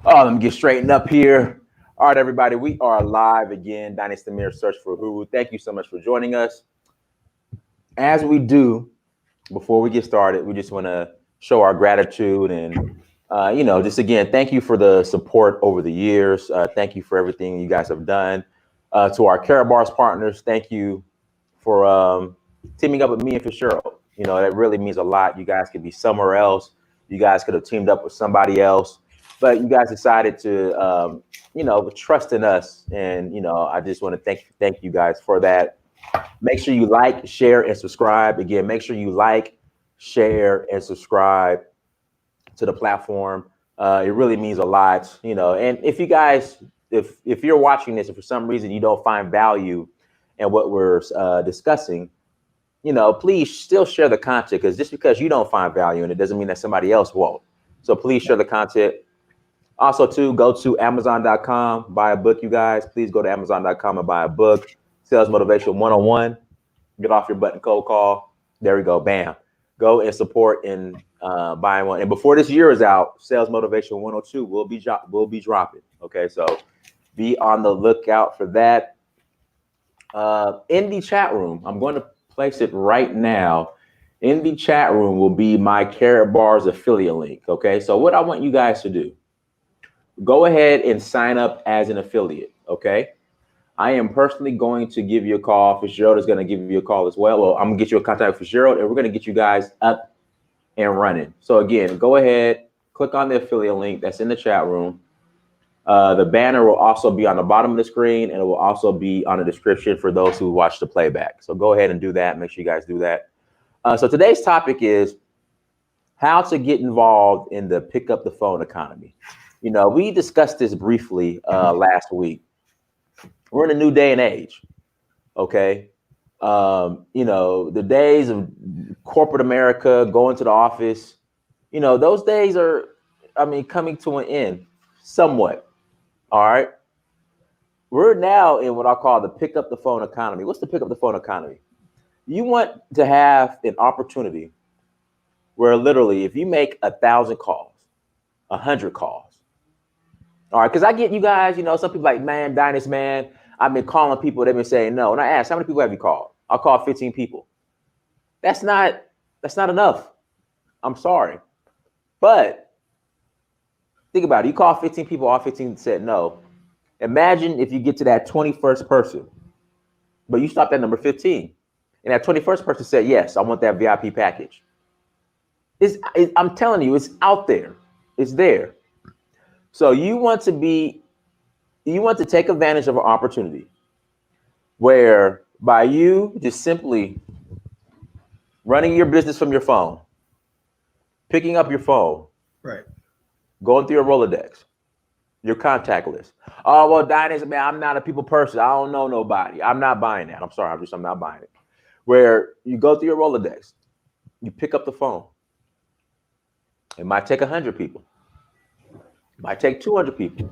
Oh, let me get straightened up here. All right, everybody, we are live again. Dynasty Mirror Search for Who. Thank you so much for joining us. As we do, before we get started, we just want to show our gratitude and, just again, thank you for the support over the years. Thank you for everything you guys have done. To our Karatbars partners, thank you for teaming up with me and Fitzgerald. That really means a lot. You guys could be somewhere else. You guys could have teamed up with somebody else, but you guys decided to, trust in us. And, I just want to thank you guys for that. Make sure you like, share, and subscribe. Again, make sure you like, share, and subscribe to the platform. It really means a lot, And if you guys, if you're watching this and for some reason you don't find value in what we're discussing, please still share the content, because just because you don't find value in it doesn't mean that somebody else won't. So please share the content. Also, too, go to Amazon.com, buy a book, you guys. Please go to Amazon.com and buy a book. Sales Motivation 101. Get off your button cold call. There we go. Bam. Go and support and buy one. And before this year is out, Sales Motivation 102 will be dropping. Okay, so be on the lookout for that. In the chat room, I'm going to place it right now. In the chat room will be my Karatbars affiliate link. Okay, so what I want you guys to do, go ahead and sign up as an affiliate. Okay, I am personally going to give you a call. Fitzgerald is going to give you a call as well. Well, I'm going to get you a contact with Fitzgerald, and we're going to get you guys up and running. So again, go ahead, click on the affiliate link that's in the chat room. The banner will also be on the bottom of the screen, and it will also be on the description for those who watch the playback. So go ahead and do that. Make sure you guys do that. So today's topic is how to get involved in the pick up the phone economy. We discussed this briefly last week. We're in a new day and age. Okay. The days of corporate America, going to the office, those days are, coming to an end somewhat. All right. We're now in what I call the pick up the phone economy. What's the pick up the phone economy? You want to have an opportunity where literally if you make 1,000 calls, 100 calls. All right. Because I get you guys, some people like, man, Dynasty, man, I've been calling people. They've been saying no. And I asked, how many people have you called? I'll call 15 people. That's not enough. I'm sorry. But think about it. You call 15 people, all 15 said no. Imagine if you get to that 21st person, but you stopped at number 15. And that 21st person said, yes, I want that VIP package. I'm telling you, it's out there. It's there. So you want to take advantage of an opportunity where by you just simply running your business from your phone, picking up your phone, right, going through your Rolodex, your contact list. Oh, well, Dynasty, man, I'm not a people person. I don't know nobody. I'm not buying that. I'm sorry. I'm not buying it. Where you go through your Rolodex, you pick up the phone. It might take 100 people. It might take 200 people.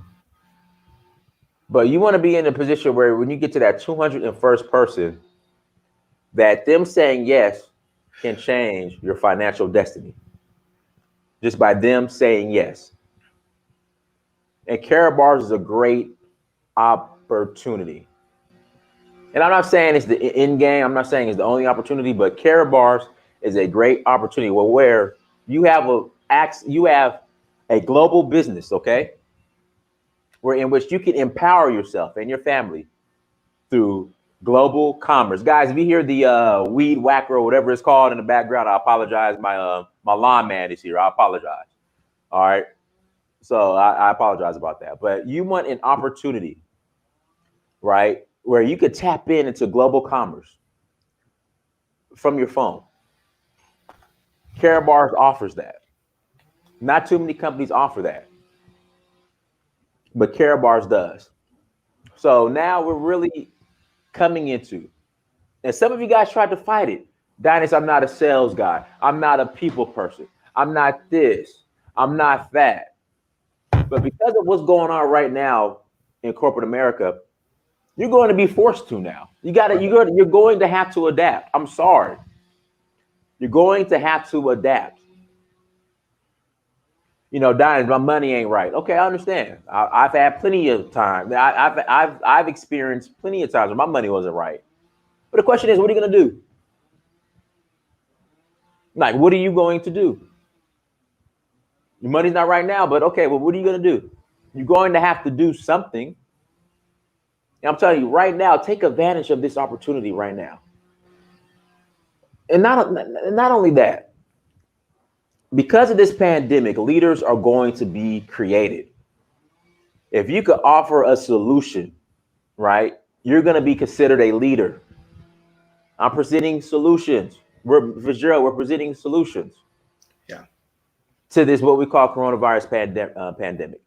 But you want to be in a position where when you get to that 201st person, that them saying yes can change your financial destiny. Just by them saying yes. And Karatbars is a great opportunity. And I'm not saying it's the end game. I'm not saying it's the only opportunity, but Karatbars is a great opportunity where you have a global business, okay? Where in which you can empower yourself and your family through global commerce. Guys, if you hear the weed whacker or whatever it's called in the background, I apologize. My lawn man is here. I apologize. All right. So I apologize about that. But you want an opportunity, right, where you could tap into global commerce from your phone. Karatbars offers that. Not too many companies offer that, but Karatbars does. So now we're really coming into, and some of you guys tried to fight it. Dynasty, I'm not a sales guy. I'm not a people person. I'm not this. I'm not that. But because of what's going on right now in corporate America, you're going to be forced to now. You're going to have to adapt. I'm sorry. You're going to have to adapt. Diamonds, my money ain't right. Okay, I understand. I've had plenty of time. I've experienced plenty of times where my money wasn't right. But the question is, what are you gonna do? Like, what are you going to do? Your money's not right now, but okay, well, what are you gonna do? You're going to have to do something. And I'm telling you right now, take advantage of this opportunity right now. And not only that, because of this pandemic, leaders are going to be created. If you could offer a solution, right, you're going to be considered a leader. I'm presenting solutions. Fitzgerald, we're presenting solutions. Yeah. To this, what we call coronavirus pandemic.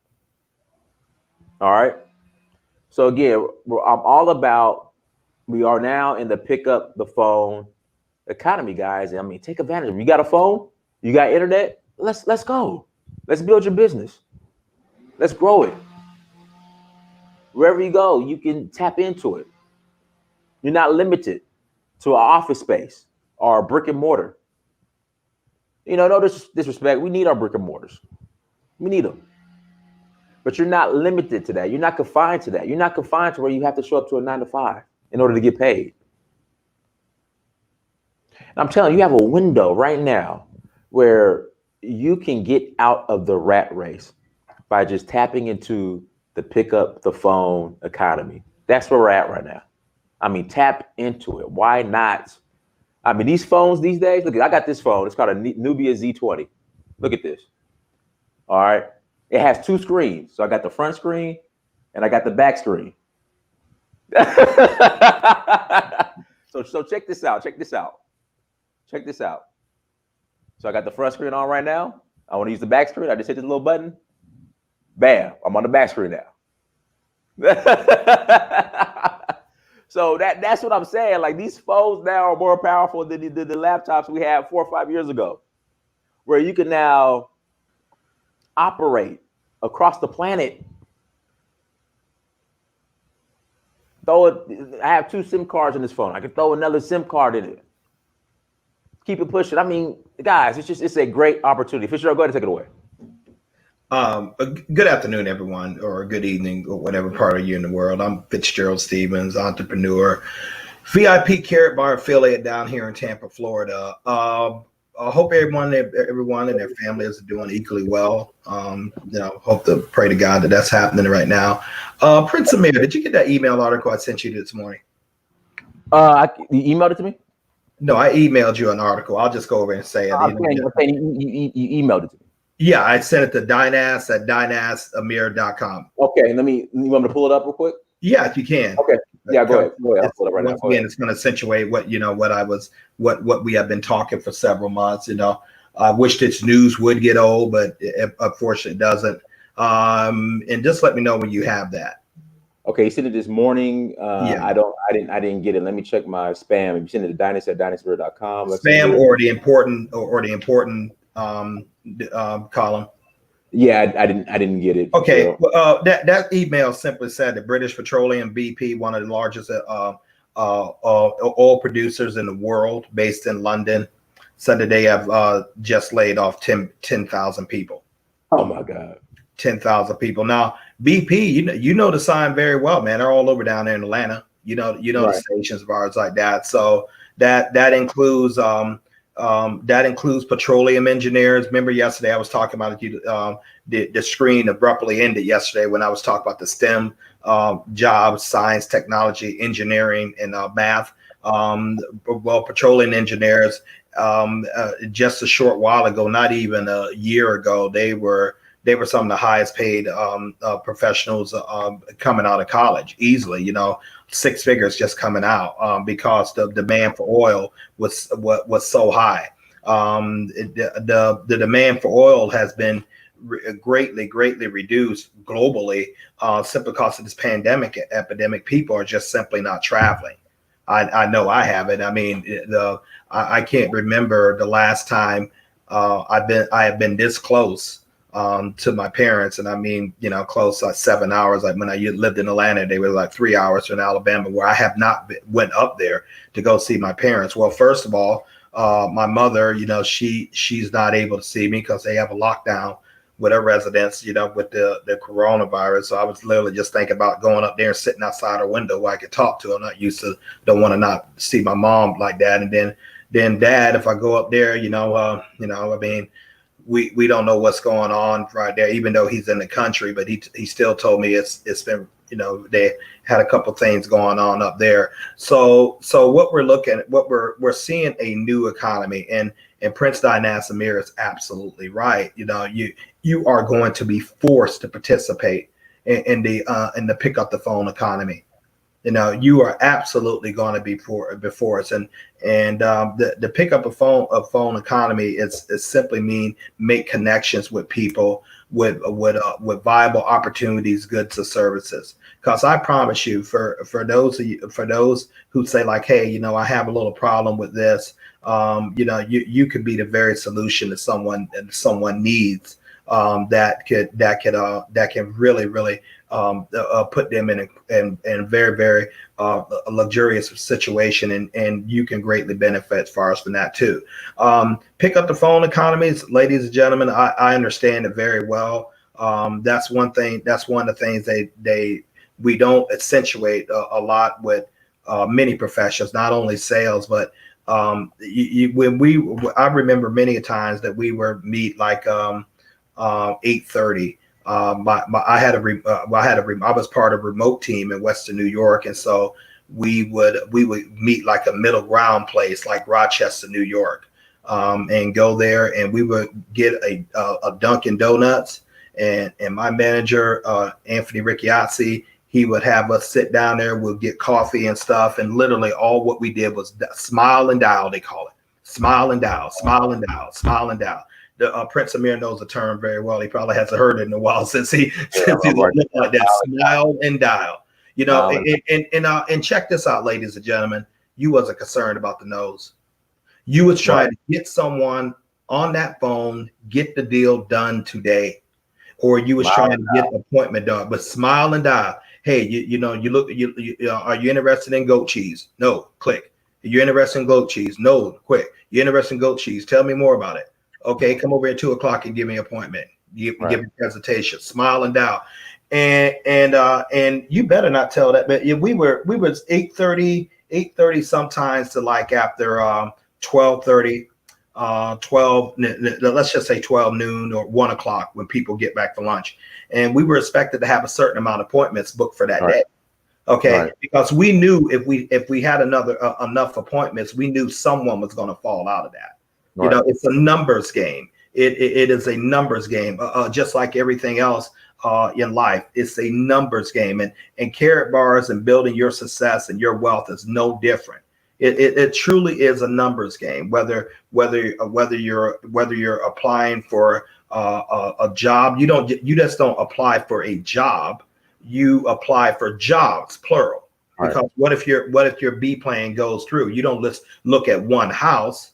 All right. So again, I'm all about. We are now in the pick up the phone economy, guys. I mean, take advantage of it. You got a phone, you got internet. Let's go. Let's build your business. Let's grow it. Wherever you go, you can tap into it. You're not limited to an office space or a brick and mortar. No disrespect. We need our brick and mortars. We need them. But you're not limited to that. You're not confined to that. You're not confined to where you have to show up to a 9 to 5 in order to get paid. And I'm telling you, you have a window right now where you can get out of the rat race by just tapping into the pick up the phone economy. That's where we're at right now. I mean, tap into it. Why not? I mean, these phones these days, look, I got this phone. It's called a Nubia Z20. Look at this. All right. It has 2 screens. So I got the front screen and I got the back screen. So check this out. Check this out. So I got the front screen on right now. I want to use the back screen. I just hit this little button. Bam, I'm on the back screen now. So that's what I'm saying. Like, these phones now are more powerful than the laptops we had 4 or 5 years ago, where you can now operate across the planet. I have 2 SIM cards in this phone. I can throw another SIM card in it. Keep it pushing. I mean, guys, it's a great opportunity. Fitzgerald, go ahead and take it away. Good afternoon, everyone, or good evening, or whatever part of you in the world. I'm Fitzgerald Stephens, entrepreneur, VIP Karatbar affiliate down here in Tampa, Florida. I hope everyone and their families are doing equally well. Hope to pray to God that's happening right now. Prince Amir, did you get that email article I sent you this morning? You emailed it to me? No, I emailed you an article. I'll just go over and say it. You emailed it to me. Yeah, I sent it to dynasamir.com. Okay, you want me to pull it up real quick? Yeah, if you can. Okay. Yeah, go ahead. I'll pull it up right now. Again, it's going to accentuate what we have been talking for several months. I wish this news would get old, but unfortunately it doesn't. And just let me know when you have that. Okay, you sent it this morning. Yeah. I didn't get it. Let me check my spam. If you send it to dynasty@dynastyspirit.com. Spam or the important column. Yeah, I didn't get it. Okay, well, that email simply said the British Petroleum BP, one of the largest oil producers in the world, based in London, said that they have just laid off 10,000 people. Oh my God. 10,000 people. Now, BP, you know the sign very well, man. They're all over down there in Atlanta. Right. The stations, bars like that. So that includes petroleum engineers. Remember yesterday I was talking about the screen abruptly ended yesterday when I was talking about the STEM jobs, science, technology, engineering, and math. Petroleum engineers, just a short while ago, not even a year ago, they were some of the highest paid professionals coming out of college easily, 6 figures just coming out because the demand for oil was so high. The demand for oil has been greatly reduced globally simply because of this epidemic. People are just simply not traveling. I know I haven't. I mean, I can't remember the last time I have been this close to my parents, and I mean, close, like 7 hours. Like when I lived in Atlanta, they were like 3 hours from Alabama, where I have not went up there to go see my parents. Well, first of all, my mother, she's not able to see me because they have a lockdown with our residents, with the coronavirus. So I was literally just thinking about going up there and sitting outside our window where I could talk to her. I'm not used to, don't want to not see my mom like that. And then dad, if I go up there, I mean, we don't know what's going on right there, even though he's in the country, but he still told me it's been, they had a couple things going on up there. So what we're looking at, we're seeing a new economy, and Prince Dinas Amir is absolutely right. You are going to be forced to participate in the pick up the phone economy. You are absolutely going to be before us, and the pick up a phone economy is simply make connections with people with viable opportunities, goods, or services. Because I promise you, for those who say like, hey, I have a little problem with this, you could be the very solution that someone needs, that can really put them in a very, very luxurious situation, and you can greatly benefit as far as from that too. Pick up the phone economies, ladies and gentlemen. I understand it very well. That's one thing. That's one of the things we don't accentuate a lot with many professions, not only sales, but I remember many times that we were meet like 8:30. I was part of a remote team in Western New York, and so we would meet like a middle ground place like Rochester, New York, and go there, and we would get a Dunkin' Donuts, and my manager Anthony Ricciazzi, he would have us sit down there. We'll get coffee and stuff, and literally all what we did was smile and dial. They call it smile and dial, smile and dial, smile and dial. Prince Amir knows the term very well. He probably hasn't heard it in a while since he's like that. Smile and dial. And check this out, ladies and gentlemen. You wasn't concerned about the nose. You was trying to get someone on that phone, get the deal done today, or you was trying to get an appointment done. But smile and dial. Hey, you look. Are you interested in goat cheese? No. Click. You're interested in goat cheese? No. Quick. You're interested in goat cheese? Tell me more about it. Okay, come over at 2:00 and give me an appointment. Give me a presentation. Smile and dial, and you better not tell that. But we were 8:30 sometimes to like after 12:30, 12. Let's just say 12 noon or 1:00 when people get back for lunch, and we were expected to have a certain amount of appointments booked for that day. Okay, because we knew if we had enough appointments, we knew someone was going to fall out of that. It's a numbers game. It is a numbers game, just like everything else in life. It's a numbers game, and Karatbars and building your success and your wealth is no different. It truly is a numbers game. Whether you're applying for a job, you just don't apply for a job. You apply for jobs, plural. Because what if your B plan goes through? You don't just look at one house.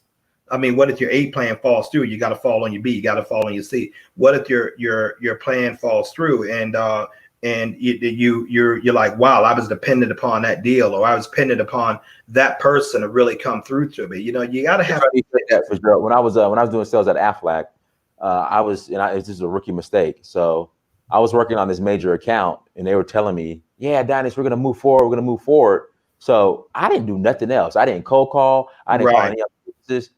I mean, what if your A plan falls through? You got to fall on your B. You got to fall on your C. What if your plan falls through and you're like, wow, I was dependent upon that deal, or I was dependent upon that person to really come through to me. You got to have that for sure. When I was doing sales at Aflac, it's just a rookie mistake. So I was working on this major account, and they were telling me, yeah, Dennis, we're gonna move forward. So I didn't do nothing else. I didn't cold call. I didn't call any other businesses.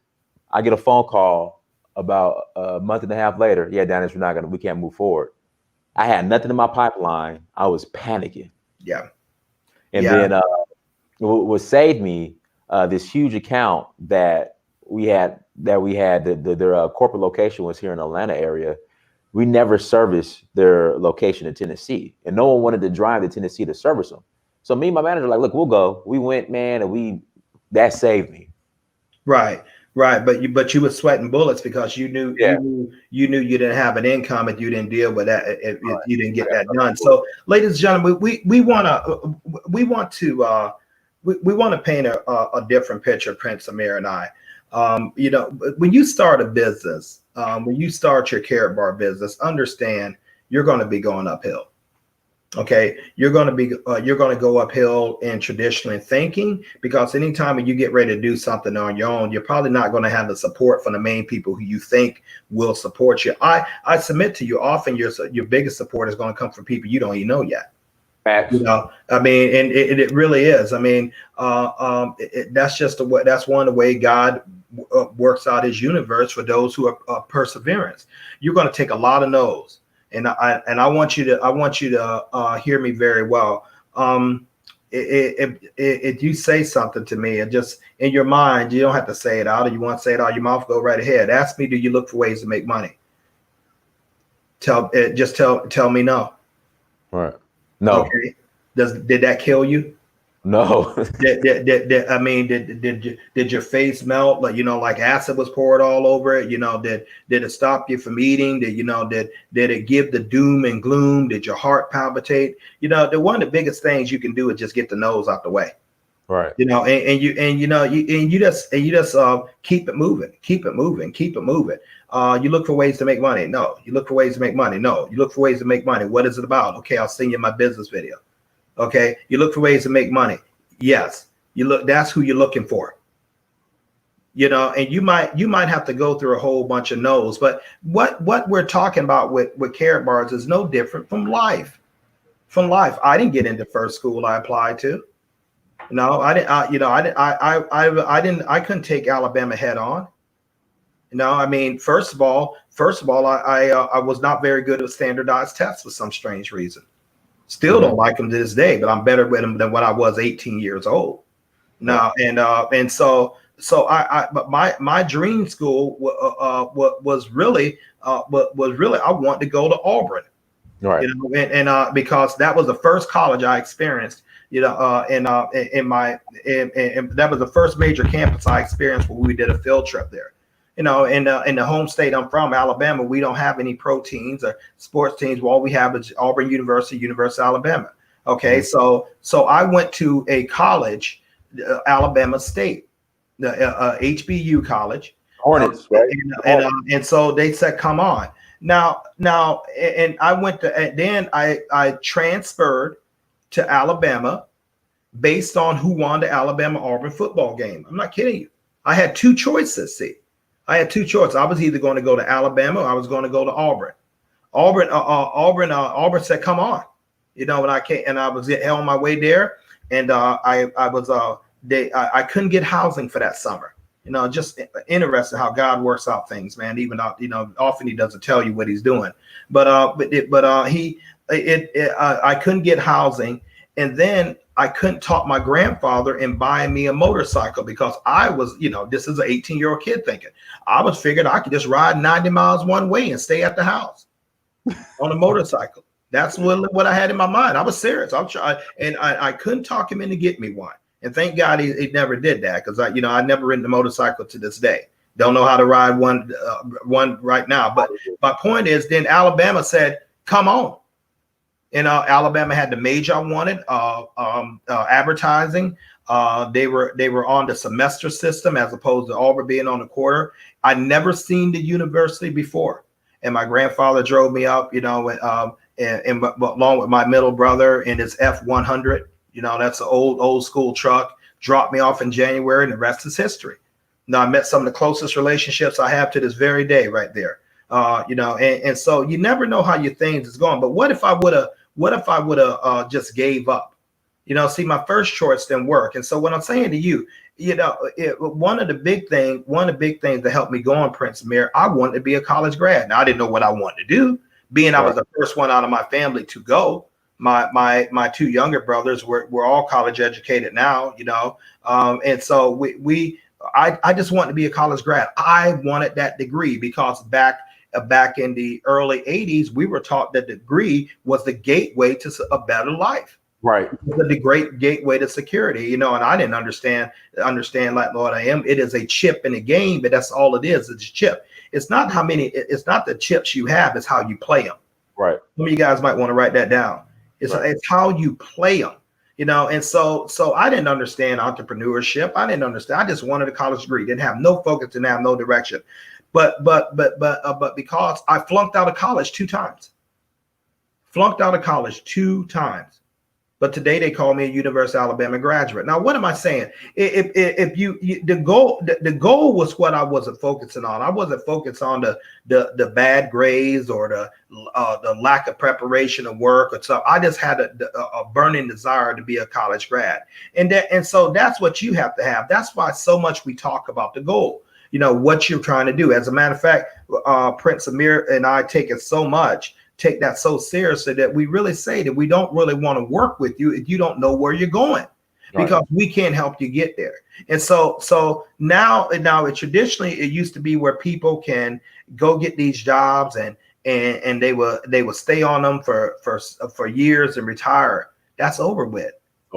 I get a phone call about a month and a half later. Yeah, Dennis, we can't move forward. I had nothing in my pipeline. I was panicking. Yeah. And then what saved me, this huge account that we had, their corporate location was here in the Atlanta area. We never serviced their location in Tennessee, and no one wanted to drive to Tennessee to service them. So me and my manager like, look, we'll go. We went, man, and that saved me. Right. But you were sweating bullets because you knew you didn't have an income if you didn't deal with that, if you didn't get that done. So, ladies and gentlemen, we want to paint a different picture, Prince Amir and I. When you start a business, when you start your Karatbar business, understand you're going to be going uphill. Okay, you're going to go uphill in traditional thinking, because anytime when you get ready to do something on your own, you're probably not going to have the support from the main people who you think will support you. I submit to you, often your biggest support is going to come from people you don't even know yet. Facts. I mean, and it really is. I mean, that's that's one of the way God works out His universe for those who are perseverance. You're going to take a lot of no's. And I want you to hear me very well. If you say something to me and just in your mind, you don't have to say it out, or you want to say it out of your mouth, go right ahead. Ask me, do you look for ways to make money? Tell me no. Right. No. Okay. Did that kill you? No. Did your face melt? Like acid was poured all over it? Did it stop you from eating? Did it give the doom and gloom? Did your heart palpitate? One of the biggest things you can do is just get the nose out the way. Right. And you just keep it moving. You look for ways to make money. No. You look for ways to make money. No. You look for ways to make money. What is it about? Okay, I'll send you my business video. Okay, you look for ways to make money. Yes, that's who you're looking for. And you might have to go through a whole bunch of no's, but what we're talking about with Karatbars is no different from life. I didn't get into first school I applied to. No, I didn't. I couldn't take Alabama head on. I mean, first of all, I was not very good at standardized tests for some strange reason. Still don't like them to this day, but I'm better with them than when I was 18 years old. Now, but my dream school was really I wanted to go to Auburn. Right. Because that was the first college I experienced. And that was the first major campus I experienced where we did a field trip there. In the home state I'm from, Alabama, we don't have any pro teams or sports teams. All we have is Auburn University of Alabama. Okay, so I went to a college, Alabama State, the HBU college. Hornets, right? And so they said, come on. Now, and I went to, and then I transferred to Alabama based on who won the Alabama-Auburn football game. I'm not kidding you. I had two choices, see. I had two choices. I was either going to go to Alabama or I was going to go to Auburn. Auburn said, "Come on," and I can't. And I was on my way there, and I couldn't get housing for that summer. Just interesting how God works out things, man. Even often He doesn't tell you what He's doing, but I couldn't get housing, and then I couldn't talk my grandfather in buying me a motorcycle because I was, this is an 18-year-old kid thinking. I was figured I could just ride 90 miles one way and stay at the house on a motorcycle. That's what I had in my mind. I was serious. I'm trying, and I couldn't talk him into getting me one. And thank God he never did that, because I never ridden a motorcycle to this day. Don't know how to ride one right now. But my point is, then Alabama said, "Come on." And Alabama had the major I wanted, advertising. They were on the semester system as opposed to Auburn being on the quarter. I'd never seen the university before, and my grandfather drove me up, along with my middle brother in his F-100. That's an old school truck. Dropped me off in January, and the rest is history. Now I met some of the closest relationships I have to this very day, right there. And so you never know how your things is going. But what if I would have just gave up? See, my first choice didn't work. And so what I'm saying to you, one of the big things that helped me go on, Prince Amir, I wanted to be a college grad. Now I didn't know what I wanted to do, being I was the first one out of my family to go. My two younger brothers were all college educated now, and so I just wanted to be a college grad. I wanted that degree because back in the early 80s, we were taught that degree was the gateway to a better life. Right. The great gateway to security, and I didn't understand like Lord I am. It is a chip in a game, but that's all it is. It's a chip. It's not the chips you have, it's how you play them. Right. Some of you guys might want to write that down. It's how you play them, and so I didn't understand entrepreneurship. I didn't understand. I just wanted a college degree, didn't have no focus, didn't have no direction. But because I flunked out of college 2 times. flunked out of college 2 times. But today they call me a University of Alabama graduate. Now, what am I saying? If the goal was what I wasn't focusing on. I wasn't focused on the bad grades or the lack of preparation of work or something. I just had a burning desire to be a college grad, and so that's what you have to have. That's why so much we talk about the goal. You know what you're trying to do. As a matter of fact, Prince Amir and I take that so seriously that we really say that we don't really want to work with you if you don't know where you're going, because we can't help you get there. And so now traditionally it used to be where people can go get these jobs and they will stay on them for years and retire. That's over with.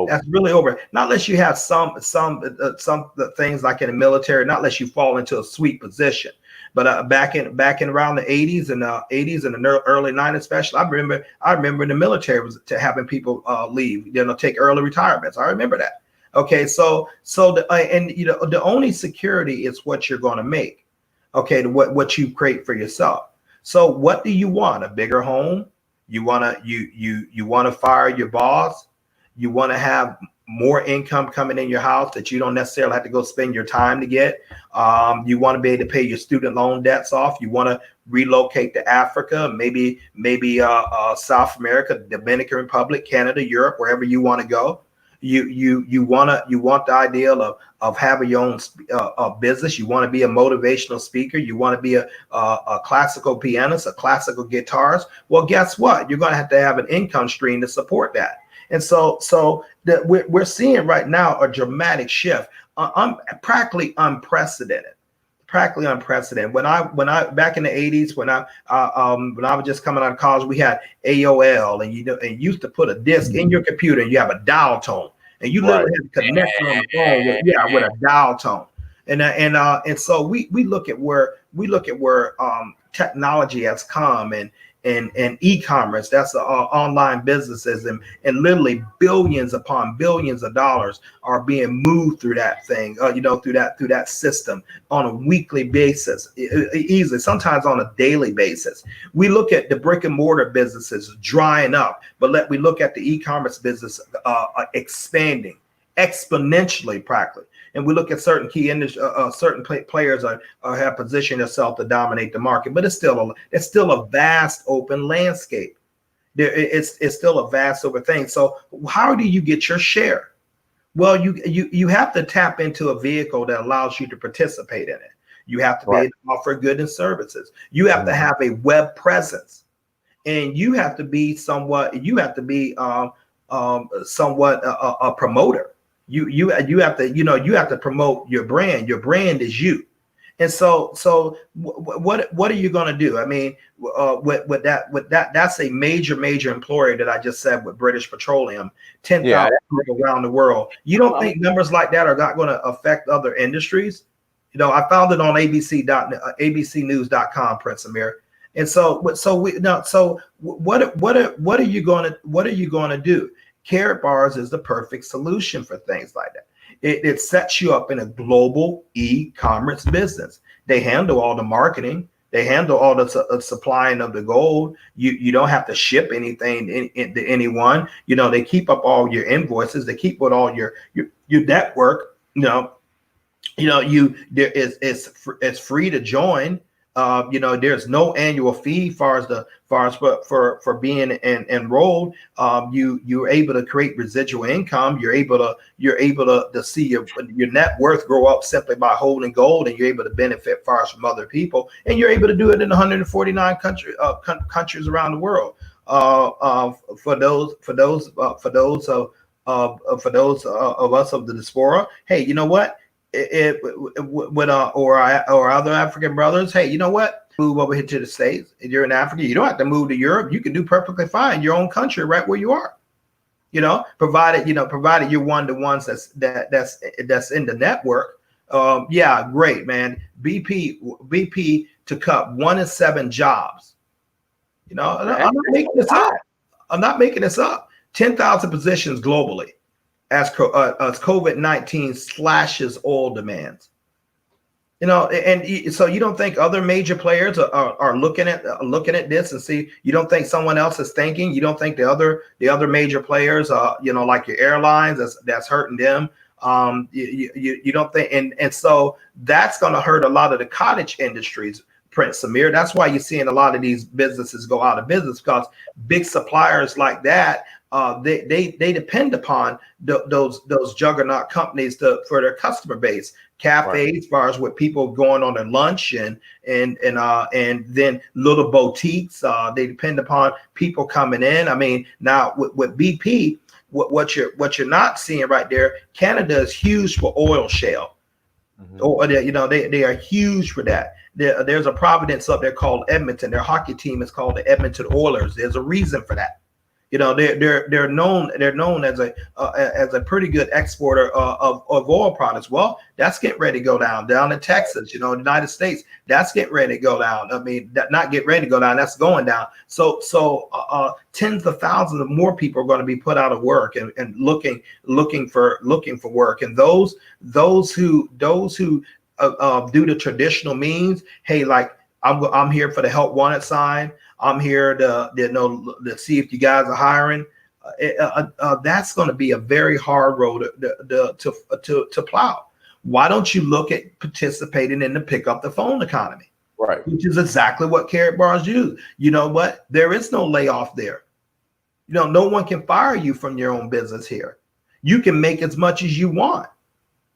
That's really over. Not unless you have some things like in the military, not unless you fall into a sweet position. But back in around the 80s and the early 90s, especially, I remember in the military was to having people leave, take early retirements. I remember that. Okay, so the only security is what you're going to make. Okay, what you create for yourself. So what do you want? A bigger home? You want to fire your boss? You want to have more income coming in your house that you don't necessarily have to go spend your time to get. You want to be able to pay your student loan debts off. You want to relocate to Africa, maybe South America, Dominican Republic, Canada, Europe, wherever you want to go. You want the ideal of having your own business. You want to be a motivational speaker. You want to be a classical pianist, a classical guitarist. Well, guess what? You're going to have an income stream to support that. And so we're seeing right now a dramatic shift, practically unprecedented. When I back in the 80s, when I was just coming out of college, we had AOL, and you used to put a disc in your computer, and you have a dial tone, and you literally had to connect on the phone with a dial tone. And so we look at where technology has come, and e-commerce, that's online businesses, and literally billions upon billions of dollars are being moved through that thing, through that system on a weekly basis, easily, sometimes on a daily basis. We look at the brick and mortar businesses drying up, but we look at the e-commerce business expanding exponentially, practically. And we look at certain key industry, certain players have positioned themselves to dominate the market, but it's still a vast open landscape. It's still a vast open thing. So how do you get your share? Well, you have to tap into a vehicle that allows you to participate in it. You have to be able to offer goods and services. You have to have a web presence, and you have to be somewhat. Somewhat a promoter. You have to promote your brand. Your brand is you. And so what are you going to do? I mean, with that, that's a major employer that I just said with British Petroleum, 10,000 people around the world. You don't think numbers like that are not going to affect other industries? I found it on abcnews.com, Prince Amir. And so what are you going to do? Karatbars is the perfect solution for things like that. It sets you up in a global e-commerce business. They handle all the marketing. They handle all the supplying of the gold. You don't have to ship anything to anyone. They keep up all your invoices. They keep with all your network. It's free to join. There's no annual fee for being enrolled. You're able to create residual income. You're able to see your net worth grow up simply by holding gold, and you're able to benefit far from other people. And you're able to do it in 149 countries around the world. For those of us of the diaspora, hey, you know what? Or other African brothers, hey, you know what? Move over here to the States. If you're in Africa, you don't have to move to Europe. You can do perfectly fine in your own country, right where you are. Provided you're one of the ones that's in the network. Yeah, great, man. BP to cut 1 in 7 jobs. I'm not making this up. 10,000 positions globally. As COVID-19 slashes oil demands. So you don't think other major players are looking at this and see, you don't think someone else is thinking, you don't think the other major players, like your airlines, that's hurting them. You don't think, and so that's going to hurt a lot of the cottage industries, Prince Samir. That's why you're seeing a lot of these businesses go out of business, because big suppliers like that, they depend upon those juggernaut companies for their customer base. Cafes, bars with people going on their lunch, and then little boutiques. They depend upon people coming in. I mean, now with BP, what you're not seeing right there, Canada is huge for oil shale. Or they are huge for that. There's a Providence up there called Edmonton. Their hockey team is called the Edmonton Oilers. There's a reason for that. They're known as a pretty good exporter of oil products. Well, that's getting ready to go down in Texas, the United States. That's getting ready to go down. I mean, not get ready to go down. That's going down. So tens of thousands of more people are going to be put out of work and looking for work. And those who do the traditional means, hey, like I'm here for the help wanted sign. I'm here to see if you guys are hiring. That's going to be a very hard road to plow. Why don't you look at participating in the pick up the phone economy? Right. Which is exactly what Karatbars use. You know what? There is no layoff there. No one can fire you from your own business here. You can make as much as you want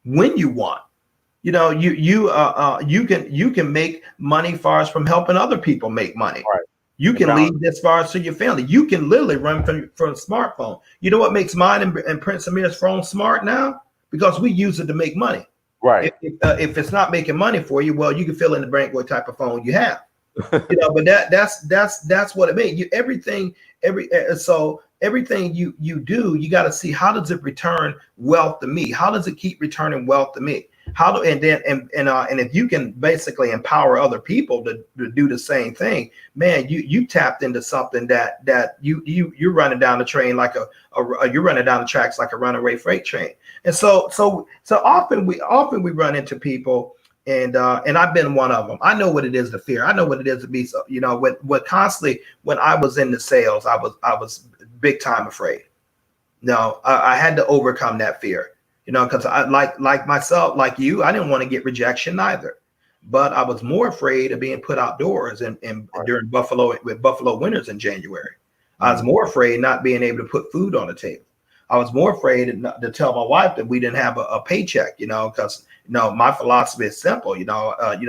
when you want. You can make money far as from helping other people make money. Right. You can leave this far as to your family. You can literally run from a smartphone. You know what makes mine and Prince Amir's phone smart now? Because we use it to make money. Right. If it's not making money for you, well, you can fill in the blank what type of phone you have. But that's what it means. Everything you do, you got to see, how does it return wealth to me? How does it keep returning wealth to me? And if you can basically empower other people to do the same thing, man, you tapped into something that you're running down the train like you're running down the tracks like a runaway freight train. And so often we run into people, and I've been one of them. I know what it is to fear. I know what it is to be so, constantly when I was in the sales, I was big time afraid. No, I had to overcome that fear. Because I like myself, like you, I didn't want to get rejection either, but I was more afraid of being put outdoors and during Buffalo winters in January. I was more afraid not being able to put food on the table. I was more afraid to tell my wife that we didn't have a paycheck, because my philosophy is simple.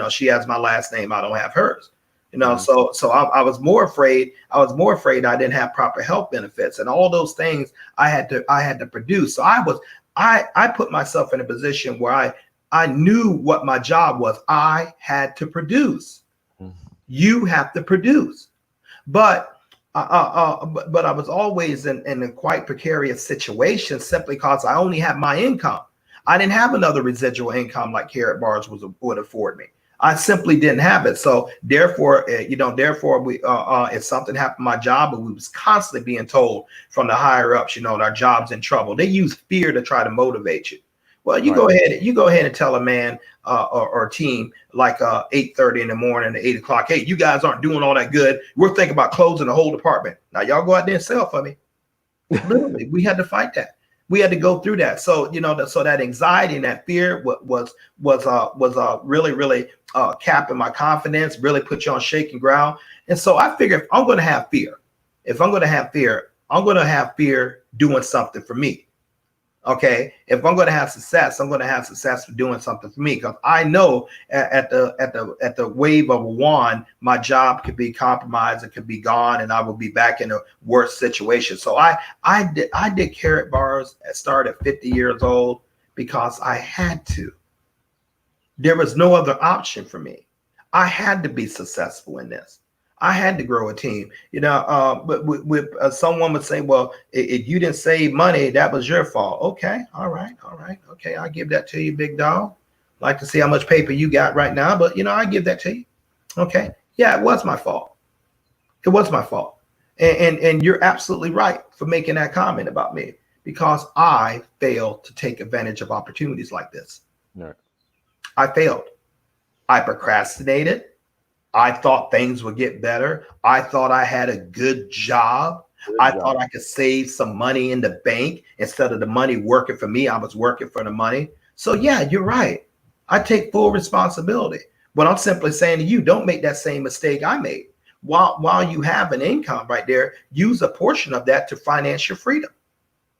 She has my last name, I don't have hers. So I was more afraid. I didn't have proper health benefits, and all those things I had to produce. So I put myself in a position where I knew what my job was. I had to produce. You have to produce. But I was always in a quite precarious situation simply because I only had my income. I didn't have another residual income like Karatbars would afford me. I simply didn't have it. So therefore, we if something happened to my job, but we was constantly being told from the higher ups, our job's in trouble. They use fear to try to motivate you. Well, you go ahead and tell a man or team like 8:30 in the morning to 8 o'clock, hey, you guys aren't doing all that good. We're thinking about closing the whole department. Now y'all go out there and sell for me. Literally, we had to fight that. We had to go through that. So, so that anxiety and that fear was really capping my confidence, really put you on shaky ground. And so I figured, if I'm going to have fear, I'm going to have fear doing something for me. Okay. If I'm going to have success, I'm going to have success for doing something for me. Because I know at the wave of a wand, my job could be compromised, it could be gone, and I will be back in a worse situation. So I did Karatbars. I started at 50 years old because I had to. There was no other option for me. I had to be successful in this. I had to grow a team, but someone would say, well, if you didn't save money, that was your fault. Okay. All right. Okay. I'll give that to you, big dog. Like to see how much paper you got right now, but I give that to you. Okay. Yeah, it was my fault. It was my fault. And you're absolutely right for making that comment about me, because I failed to take advantage of opportunities like this. Right. I failed. I procrastinated. I thought things would get better. I thought I had a good job. I thought I could save some money in the bank instead of the money working for me. I was working for the money. So yeah, you're right. I take full responsibility. But I'm simply saying to you, don't make that same mistake I made. While you have an income right there, use a portion of that to finance your freedom.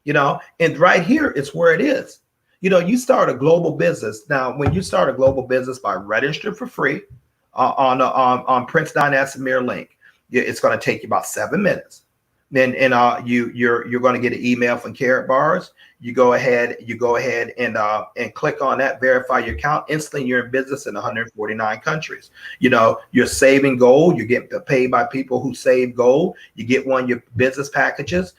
And right here is where it is. You start a global business. Now, when you start a global business by registering for free on Prince Dynastimir link, it's going to take you about 7 minutes. Then you're going to get an email from Karatbars. You go ahead and click on that, verify your account. Instantly, you're in business in 149 countries. You're saving gold. You get paid by people who save gold. You get one of your business packages,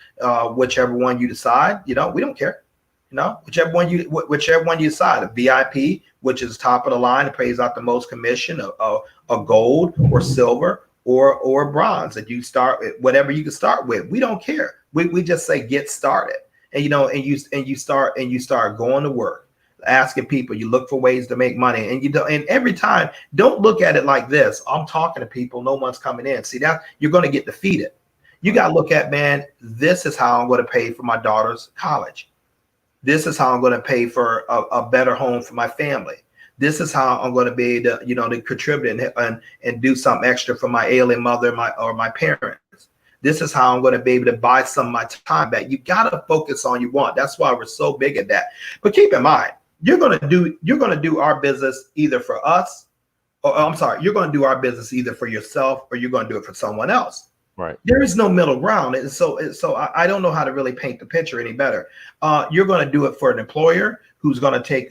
whichever one you decide. We don't care. Whichever one you decide. A VIP, which is top of the line, it pays out the most commission. A gold or silver or bronze, that you start whatever you can start with. We don't care. We just say get started. And you start going to work, asking people. You look for ways to make money, and every time, don't look at it like this. I'm talking to people, no one's coming in. See, that you're going to get defeated. You got to look at, man, this is how I'm going to pay for my daughter's college. This is how I'm going to pay for a better home for my family. This is how I'm going to be able to, to contribute and do something extra for my ailing mother or my parents. This is how I'm going to be able to buy some of my time back. You got to focus on you want. That's why we're so big at that. But keep in mind, you're going to do our business either for us, or I'm sorry, you're going to do our business either for yourself or you're going to do it for someone else. Right. There is no middle ground. And so I don't know how to really paint the picture any better. You're going to do it for an employer who's going to take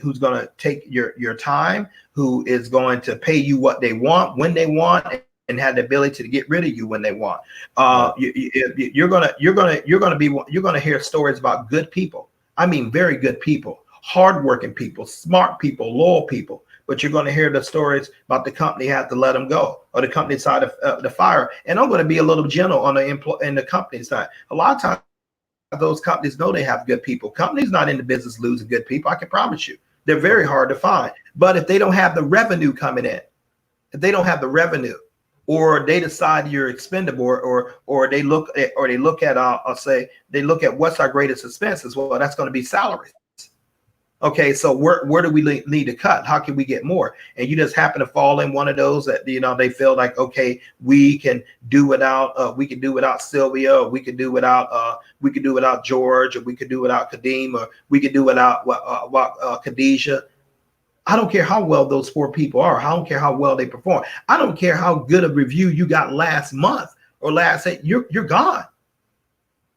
your time, who is going to pay you what they want, when they want, and have the ability to get rid of you when they want. You're gonna hear stories about good people. I mean, very good people, hardworking people, smart people, loyal people. But you're going to hear the stories about the company had to let them go, or the company side of the fire. And I'm going to be a little gentle on the company side. A lot of times, those companies know they have good people. Companies not in the business losing good people. I can promise you, they're very hard to find. But if they don't have the revenue coming in, or they decide you're expendable, or they look at what's our greatest expenses. Well, that's going to be salaries. Okay, so where do we need to cut? How can we get more? And you just happen to fall in one of those that they feel like, okay, we can do without Sylvia, or we could do without George, or we could do without Kadeem, or we could do without Khadijah. I don't care how well those 4 people are. I don't care how well they perform. I don't care how good a review you got last month or you're gone.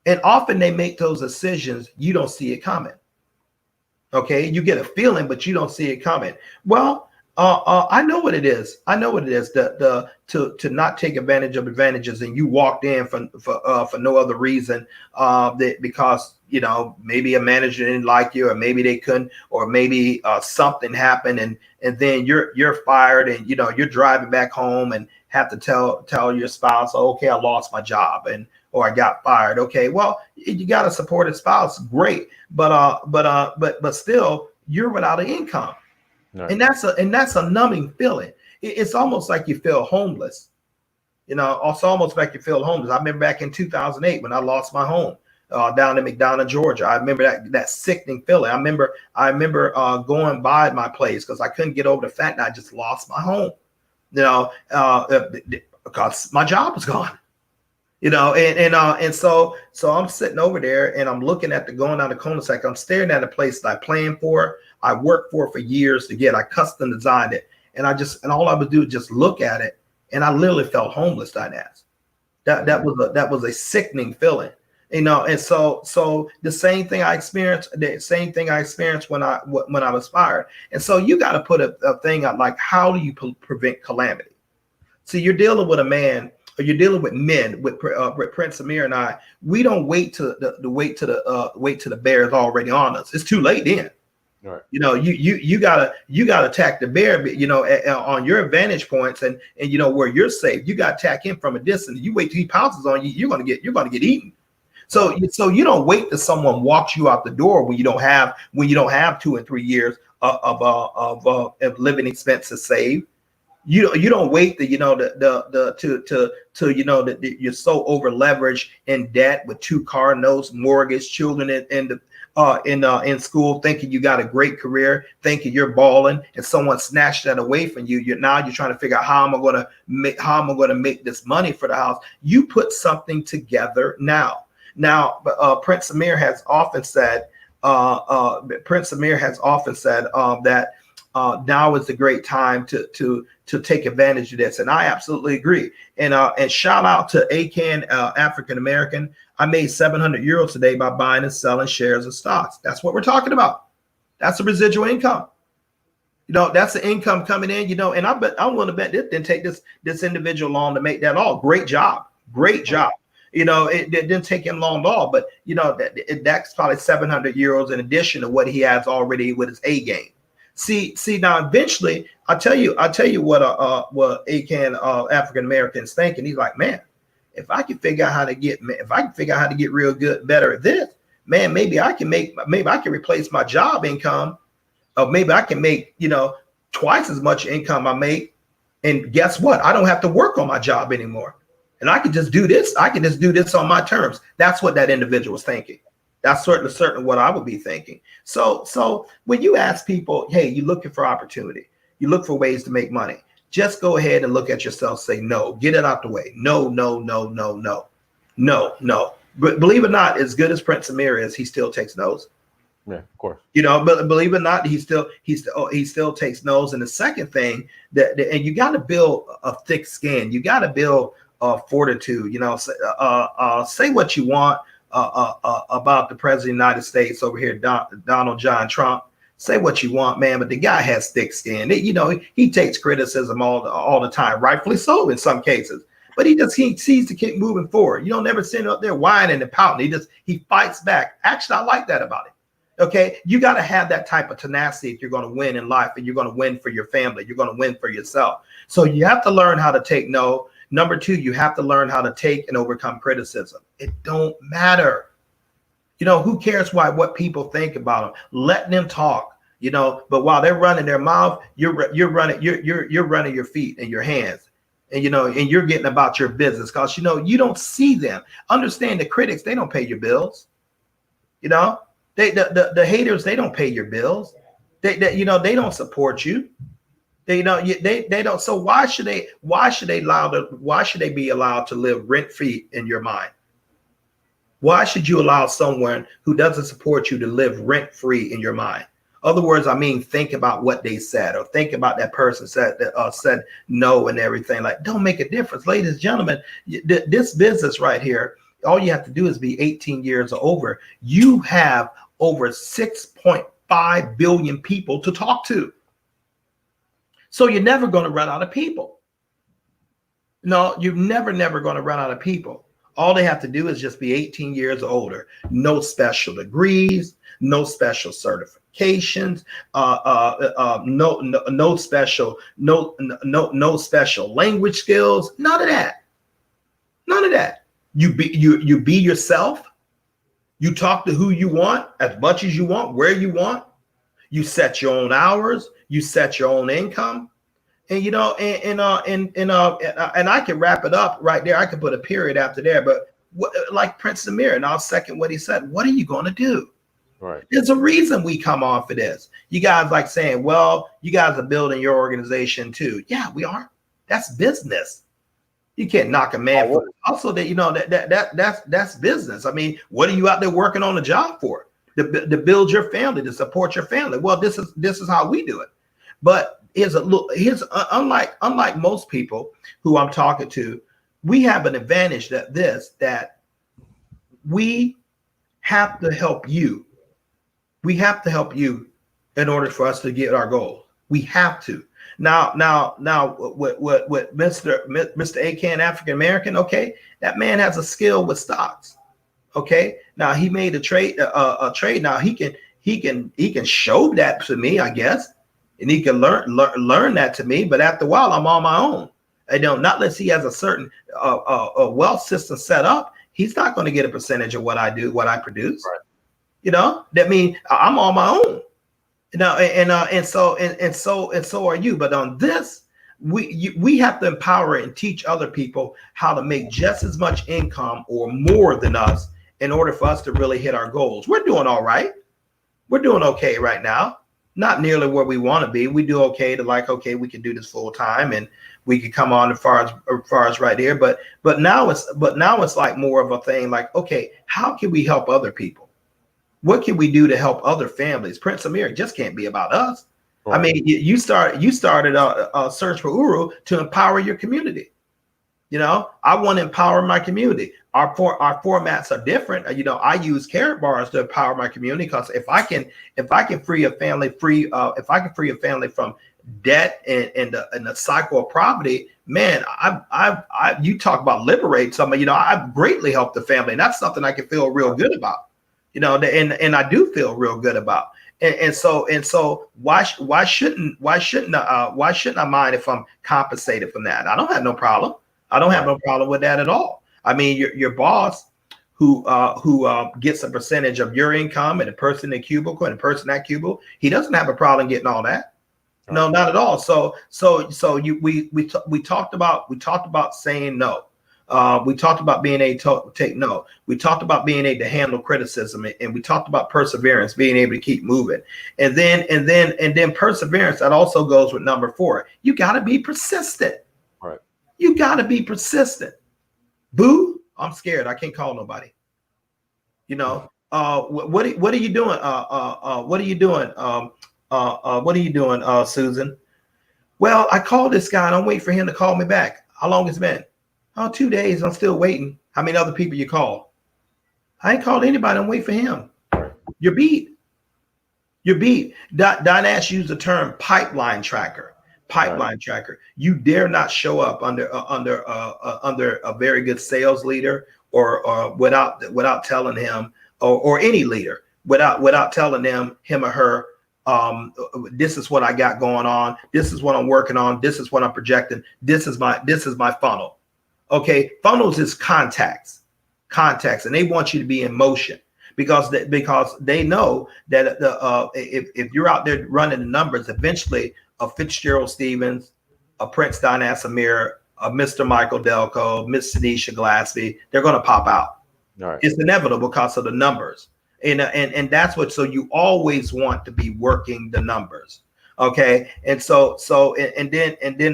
And often they make those decisions, you don't see it coming. Okay, you get a feeling, but you don't see it coming. Well, I know what it is. To not take advantage of advantages, and you walked in for no other reason because maybe a manager didn't like you, or maybe they couldn't, or maybe something happened, and then you're fired, and you're driving back home and have to tell your spouse, oh, okay, I lost my job, or I got fired. Okay, well, you got a supportive spouse, great, but still you're without an income. Right. And that's a numbing feeling. It's almost like you feel homeless. It's almost like you feel homeless. I remember back in 2008 when I lost my home down in McDonough, Georgia. I remember that sickening feeling. I remember going by my place because I couldn't get over the fact that I just lost my home. Because my job was gone. And so I'm sitting over there and I'm looking at going down the cul-de-sac. I'm staring at a place that I planned for. I worked for years to get. I custom designed it, and all I would do is just look at it, and I literally felt homeless. That was a sickening feeling, And so the same thing I experienced when I was fired. And so you got to put a thing out like, how do you prevent calamity? So you're dealing with a man. Or you're dealing with men, with Prince Amir and I. We don't wait till the bear is already on us. It's too late then. Right. You gotta attack the bear, on your vantage points and where you're safe. You gotta attack him from a distance. You wait till he pounces on you, you're gonna get eaten. So you don't wait till someone walks you out the door when you don't have 2 and 3 years of living expenses saved. You don't wait that that you're so over leveraged in debt with 2 car notes, mortgage, children in school, thinking you got a great career, thinking you're balling, and someone snatched that away from you. You're trying to figure out how am I going to make this money for the house. You put something together now. Prince Amir has often said that now is the great time to take advantage of this, and I absolutely agree. And shout out to ACAN African American. I made 700 euros today by buying and selling shares of stocks. That's what we're talking about. That's a residual income. That's the income coming in. And I'm willing to bet it didn't take this individual long to make that all. Great job. It didn't take him long at all, but that's probably 700 euros in addition to what he has already with his A game. See now eventually I'll tell you what ACAN African Americans thinking. He's like, man, if I can figure out how to get real good, better at this, man, maybe I can replace my job income, or maybe I can make twice as much income I make, and guess what? I don't have to work on my job anymore, and I can just do this. I can just do this on my terms. That's what that individual was thinking. That's certainly what I would be thinking. So when you ask people, hey, you're looking for opportunity, you look for ways to make money, just go ahead and look at yourself, say no, get it out the way. No. But believe it or not, as good as Prince Amir is, he still takes no's. Yeah, of course. But believe it or not, he still takes no's. And the second thing and you got to build a thick skin. You got to build fortitude. Say what you want about the president of the United States over here, Donald John Trump. Say what you want, man, but the guy has thick skin. He takes criticism all the time, rightfully so in some cases. But he sees to keep moving forward. You don't never sit up there whining and pouting. He fights back. Actually, I like that about him. Okay, you got to have that type of tenacity if you're going to win in life, and you're going to win for your family. You're going to win for yourself. So you have to learn how to take no. Number 2, you have to learn how to take and overcome criticism. It don't matter. Who cares what people think about them? Let them talk. But while they're running their mouth, you're running your feet and your hands, and you're getting about your business, because you don't see them. Understand the critics, they don't pay your bills. The haters, they don't pay your bills. They don't support you. They don't. So why should they be allowed to live rent free in your mind? Why should you allow someone who doesn't support you to live rent free in your mind? Other words, think about what they said, or think about that person said no and everything. Like, don't make a difference, ladies and gentlemen. This business right here, all you have to do is be 18 years or over. You have over 6.5 billion people to talk to. So you're never going to run out of people. No, you're never going to run out of people. All they have to do is just be 18 years or older. No special degrees, no special certifications, no special language skills. None of that. You be yourself. You talk to who you want, as much as you want, where you want. You set your own hours. You set your own income, and and I can wrap it up right there. I can put a period after there, but like Prince Amir, and I'll second what he said. What are you going to do? Right. There's a reason we come off of this. You guys like saying, well, you guys are building your organization too. Yeah, we are. That's business. You can't knock a man for also that that's business. What are you out there working on a job for? To build your family, to support your family. Well, this is how we do it. But unlike most people who I'm talking to, we have an advantage that we have to help you. We have to help you in order for us to get our goals. We have to. Now, what Mr. ACAN African American, okay, that man has a skill with stocks. Okay, now he made a trade. Now he can show that to me, I guess, and he can learn that to me. But after a while, I'm on my own. Not unless he has a certain a wealth system set up, he's not going to get a percentage of what I do, what I produce. Right. That means I'm on my own. And so are you. But on this, we have to empower and teach other people how to make just as much income or more than us in order for us to really hit our goals. We're doing all right. We're doing okay right now. Not nearly where we want to be. We do okay to like, okay, we can do this full time and we can come on as far as right here. But now it's like more of a thing like, okay, how can we help other people? What can we do to help other families? Prince Amir just can't be about us. Right. I mean, you started a search for Uru to empower your community. You know, I want to empower my community. Our formats are different. You know, I use Karatbars to empower my community because if I can free a family from debt and the cycle of poverty, man, you talk about liberate somebody. You know, I've greatly helped the family, and that's something I can feel real good about. You know, and I do feel real good about. And so why shouldn't I mind if I'm compensated from that? I don't have no problem. I don't have no problem with that at all. I mean, your boss who gets a percentage of your income, and the person in the cubicle and the person in that cubicle, he doesn't have a problem getting all that. No, not at all. So we talked about saying no. We talked about being able to take no. We talked about being able to handle criticism, and we talked about perseverance, being able to keep moving. And then perseverance, that also goes with number 4. You got to be persistent. Right. You got to be persistent. Boo, I'm scared. I can't call nobody. You know, what are you doing? What are you doing? What are you doing, Susan? Well, I called this guy and I'm waiting for him to call me back. How long it's been? Oh, 2 days. I'm still waiting. How many other people you called? I ain't called anybody. I'm waiting for him. You're beat. You're beat. Don Ash used the term pipeline tracker. Pipeline tracker. You dare not show up under a very good sales leader or without telling him or any leader without telling them, him or her, this is what I got going on. This is what I'm working on. This is what I'm projecting. This is my funnel. Okay, funnels is contacts, and they want you to be in motion because they know that if you're out there running the numbers, eventually a Fitzgerald Stephens, a Prince Dinas Amir, a Mr. Michael Delco, Miss Tanisha Glaspie, they're going to pop out. Right. It's inevitable because of the numbers, and that's what. So you always want to be working the numbers. Okay, and then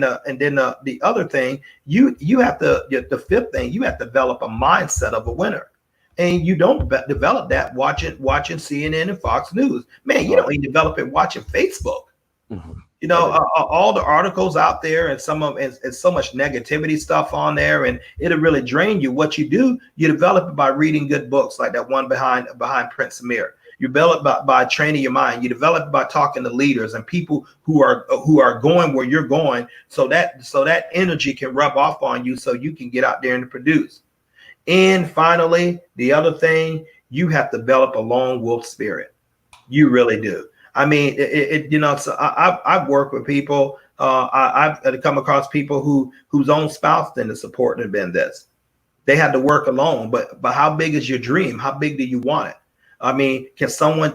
the other thing, you have to, the 5th thing, you have to develop a mindset of a winner, and you don't develop that watching CNN and Fox News. Man, you don't even develop it watching Facebook. Mm-hmm. You know, all the articles out there and so much negativity stuff on there, and it'll really drain you. What you do, you develop it by reading good books like that one behind Prince Amir. You develop by training your mind. You develop by talking to leaders and people who are going where you're going, so that energy can rub off on you, so you can get out there and produce. And finally, the other thing, you have to develop a lone wolf spirit. You really do. I mean, so I've worked with people. I've come across people whose own spouse didn't support and been this. They had to work alone. But how big is your dream? How big do you want it? I mean, if someone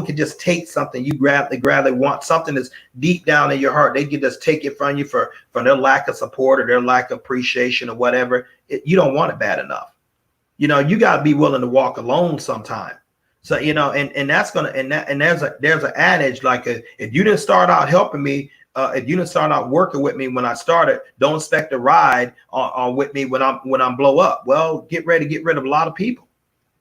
can just take something you gladly want, something that's deep down in your heart, they can just take it from you for their lack of support or their lack of appreciation or whatever. You don't want it bad enough. You know, you got to be willing to walk alone sometime. So, you know, and that's gonna and there's an adage like if you didn't start out helping me, if you didn't start out working with me when I started, don't expect to ride on with me when I'm blow up. Well, get ready to get rid of a lot of people.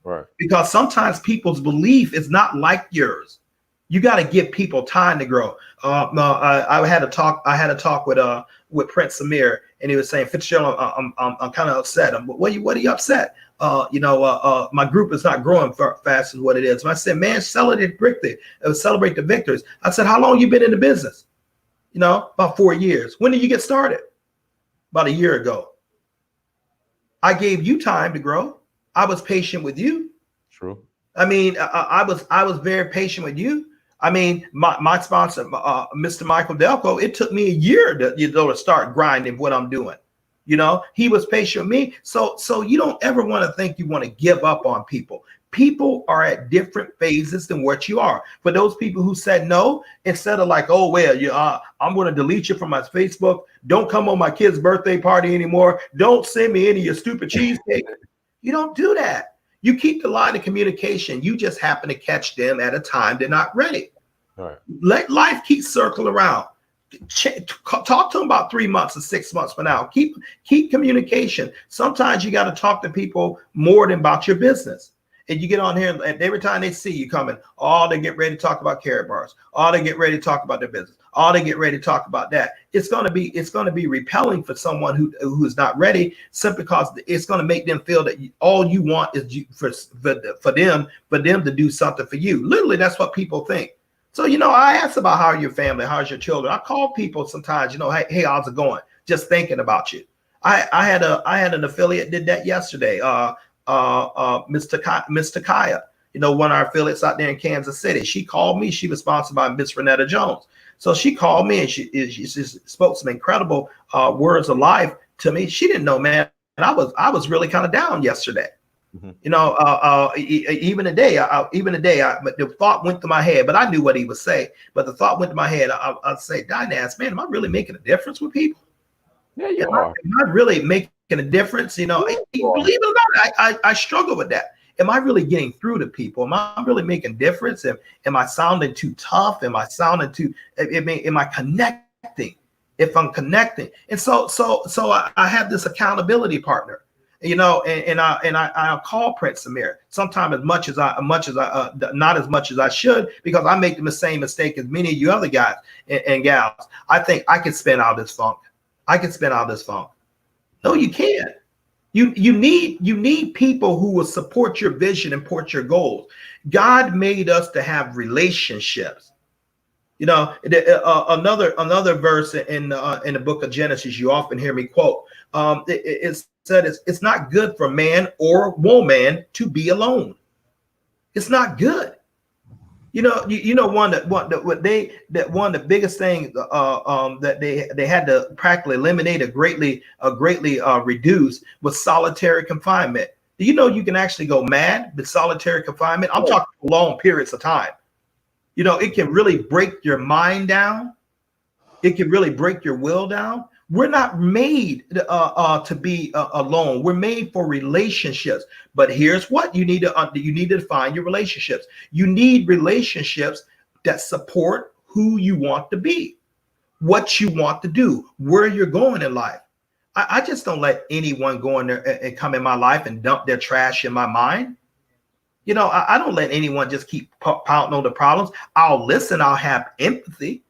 Right. Because sometimes people's belief is not like yours. You got to give people time to grow. I had a talk with Prince Amir, and he was saying, Fitzgerald, I'm kind of upset. What are you upset? My group is not growing fast as what it is. And I said, man, celebrate the victories. I said, how long you been in the business? You know, about 4 years. When did you get started? About a year ago. I gave you time to grow. I was patient with you. True. I mean, I was very patient with you. I mean, my sponsor, Mr. Michael Delco, it took me a year to start grinding what I'm doing. You know, he was patient with me. So you don't ever want to think you want to give up on people. People are at different phases than what you are. For those people who said no, instead of like, oh, well, I'm going to delete you from my Facebook. Don't come on my kid's birthday party anymore. Don't send me any of your stupid cheesecake. You don't do that. You keep the line of communication. You just happen to catch them at a time they're not ready. All right. Let life keep circling around. Talk to them about 3 months or 6 months from now. Keep communication. Sometimes you got to talk to people more than about your business. And you get on here, and every time they see you coming, they get ready to talk about Karatbars. They get ready to talk about their business. They get ready to talk about that. It's gonna be repelling for someone who is not ready, simply because it's gonna make them feel that all you want is for them to do something for you. Literally, that's what people think. So I ask about how are your family, how's your children. I call people sometimes, hey, how's it going? Just thinking about you. I had an affiliate did that yesterday. Mr. Kaya, one of our affiliates out there in Kansas City. She called me. She was sponsored by Miss Renetta Jones. So she called me and she spoke some incredible words of life to me. She didn't know, man. And I was really kind of down yesterday. Mm-hmm. Even today, the thought went to my head, but I knew what he would say. But the thought went to my head. I'd say, Dynas, man, am I really making a difference with people? Yeah, you are. Am I really making a difference? Believe it or not, I struggle with that. Am I really getting through to people? Am I really making a difference? Am I sounding too tough? Am I sounding too? Am I connecting? If I'm connecting, and so I have this accountability partner, and I'll call Prince Amir sometimes not as much as I should, because I make the same mistake as many of you other guys and gals. I think I can spin out this funk. No, you can't. You need people who will support your vision and support your goals. God made us to have relationships. Another verse in the book of Genesis, you often hear me quote. It said it's not good for man or woman to be alone. It's not good. One of the biggest things that they had to practically eliminate or greatly reduce was solitary confinement. Do you know you can actually go mad with solitary confinement? I'm talking long periods of time. It can really break your mind down. It can really break your will down. We're not made to be alone. We're made for relationships. But here's what you need to define your relationships. You need relationships that support who you want to be, what you want to do, where you're going in life. I just don't let anyone go in there and come in my life and dump their trash in my mind. I don't let anyone just keep pounding on the problems. I'll listen. I'll have empathy.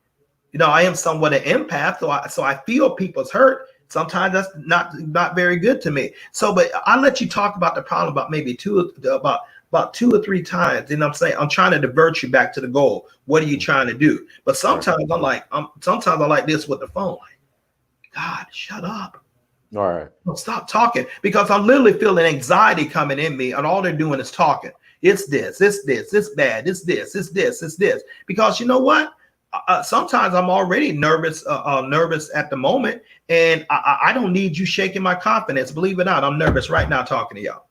I am somewhat an empath, so I feel people's hurt. Sometimes that's not very good to me. But I let you talk about the problem about maybe two or three times. I'm saying I'm trying to divert you back to the goal. What are you trying to do? But sometimes sometimes I like this with the phone. Like, God, shut up. All right. Stop talking, because I'm literally feeling anxiety coming in me, and all they're doing is talking. It's this, it's bad, it's this. Because you know what? Sometimes I'm already nervous at the moment, and I don't need you shaking my confidence. Believe it or not, I'm nervous right now talking to y'all.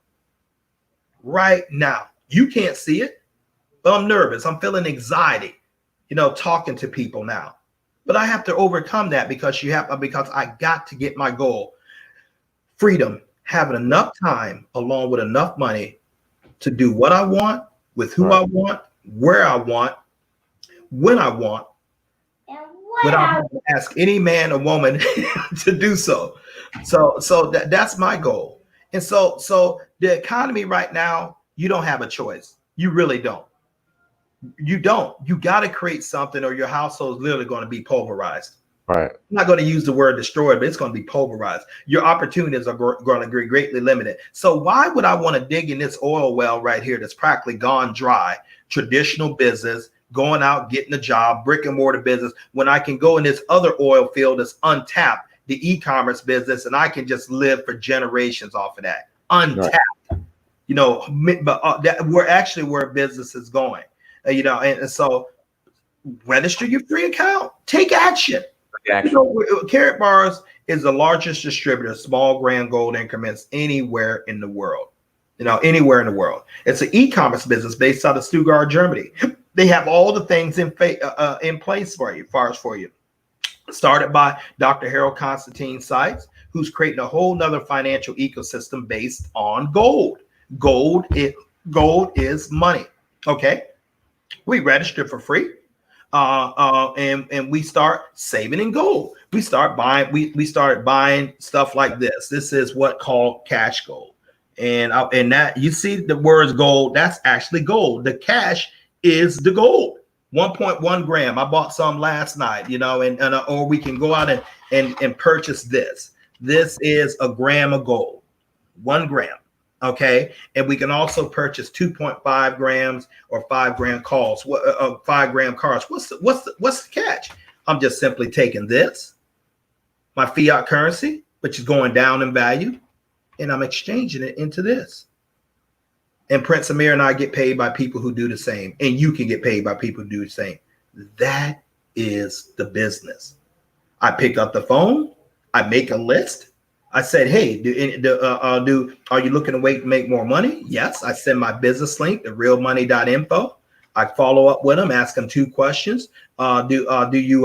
Right now, you can't see it, but I'm nervous. I'm feeling anxiety, talking to people now. But I have to overcome that because I got to get my goal. Freedom, having enough time along with enough money to do what I want, with who I want, where I want, when I want, without having to ask any man or woman to do so. So that's my goal. And so the economy right now, you don't have a choice. You really don't. You got to create something, or your household is literally going to be pulverized. Right. I'm not going to use the word destroyed, but it's going to be pulverized. Your opportunities are going to be greatly limited. So why would I want to dig in this oil well right here that's practically gone dry, traditional business, going out, getting a job, brick and mortar business, when I can go in this other oil field that's untapped, the e-commerce business, and I can just live for generations off of that. Untapped. Right. But we're actually where business is going. And so register your free account, take action. Karatbars is the largest distributor of small gram gold increments anywhere in the world. Anywhere in the world. It's an e-commerce business based out of Stuttgart, Germany. They have all the things in place for you. Started by Dr. Harold Constantine Sykes, who's creating a whole nother financial ecosystem based on gold. Gold is money. Okay. We registered for free. And we start saving in gold. We start buying. We started buying stuff like this. This is what called cash gold, and that you see the words gold. That's actually gold. The cash is the gold. 1.1 gram. I bought some last night. Or we can go out and purchase this. This is a gram of gold. 1 gram. Okay, and we can also purchase 2.5 grams or 5 gram calls. 5 gram cars. What's the catch? I'm just simply taking this, my fiat currency, which is going down in value, and I'm exchanging it into this. And Prince Amir and I get paid by people who do the same, and you can get paid by people who do the same. That is the business. I pick up the phone. I make a list. I said, hey, are you looking to make more money? Yes. I send my business link, therealmoney.info. I follow up with them, ask them 2 questions. Did you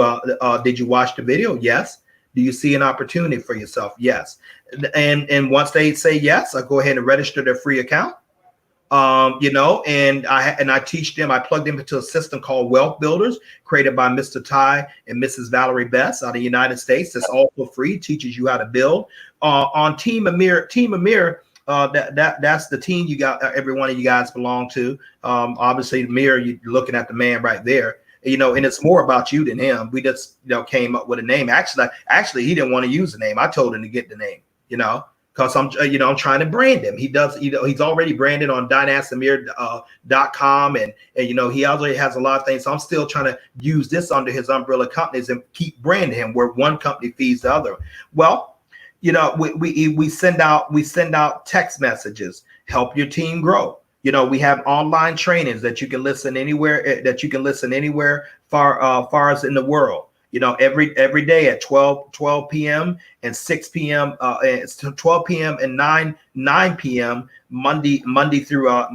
watch the video? Yes. Do you see an opportunity for yourself? Yes. And once they say yes, I go ahead and register their free account. And I teach them. I plug them into a system called Wealth Builders, created by Mr. Ty and Mrs. Valerie Best out of the United States. That's also free. Teaches you how to build. On Team Amir, that's the team you got. Every one of you guys belong to. Obviously, Amir, you're looking at the man right there. And it's more about you than him. We just came up with a name. Actually, he didn't want to use the name. I told him to get the name. Because I'm trying to brand him. He does, he's already branded on dynastamir.com, and he already has a lot of things. So I'm still trying to use this under his umbrella companies and keep branding him where one company feeds the other. Well, we send out text messages, help your team grow. We have online trainings that you can listen anywhere far as in the world. Every day at 12 p.m. and 6 p.m. It's 12 p.m. and 9 p.m. Monday through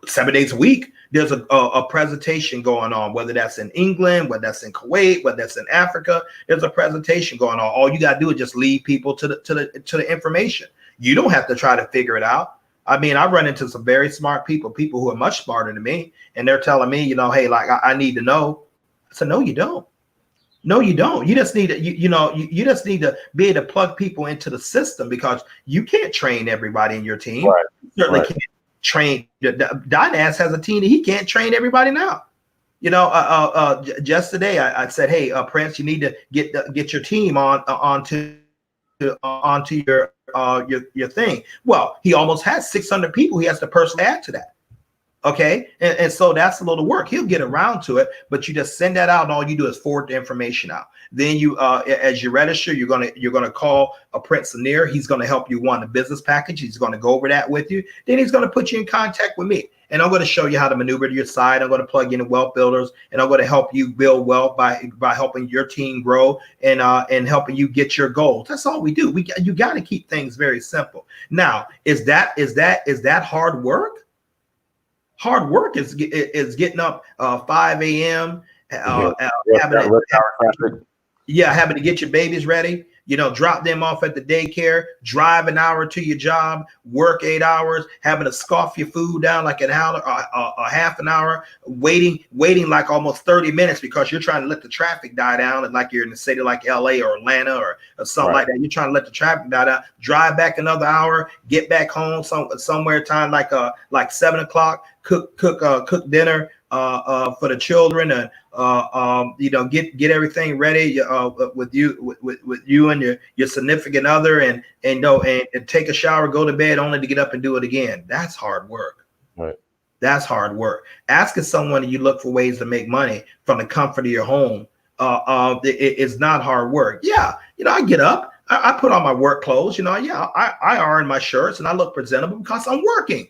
7 days a week. There's a presentation going on, whether that's in England, whether that's in Kuwait, whether that's in Africa. There's a presentation going on. All you got to do is just lead people to the information. You don't have to try to figure it out. I mean, I run into some very smart people who are much smarter than me, and they're telling me, hey, like I need to know. I said, no, you don't. No, you don't. You just need to, you just need to be able to plug people into the system, because you can't train everybody in your team. Right. You certainly can't train. Dynas has a team that he can't train everybody now. Just today I said, hey, Prince, you need to get your team onto your thing. Well, he almost has 600 people. He has to personally add to that. Okay. And so that's a little work. He'll get around to it, but you just send that out, and all you do is forward the information out. Then you, as you register, you're gonna call a Prince Amir. He's gonna help you on the business package. He's gonna go over that with you. Then he's gonna put you in contact with me, and I'm gonna show you how to maneuver to your side. I'm gonna plug you into Wealth Builders, and I'm gonna help you build wealth by helping your team grow and helping you get your goals. That's all we do. You got to keep things very simple. Now, is that hard work? Hard work is getting up 5 a.m. Having to get your babies ready. Drop them off at the daycare, drive an hour to your job, work 8 hours, having to scoff your food down like an hour, a half an hour, waiting like almost 30 minutes because you're trying to let the traffic die down. And like you're in a city like LA or Atlanta or something like that, you're trying to let the traffic die down, drive back another hour, get back home somewhere time like 7 o'clock, cook dinner for the children, and get everything ready with you and your significant other, and take a shower, go to bed, only to get up and do it again. That's hard work. Right. That's hard work. Asking someone you look for ways to make money from the comfort of your home it's not hard work. Yeah, I get up, I put on my work clothes. I iron my shirts and I look presentable because I'm working.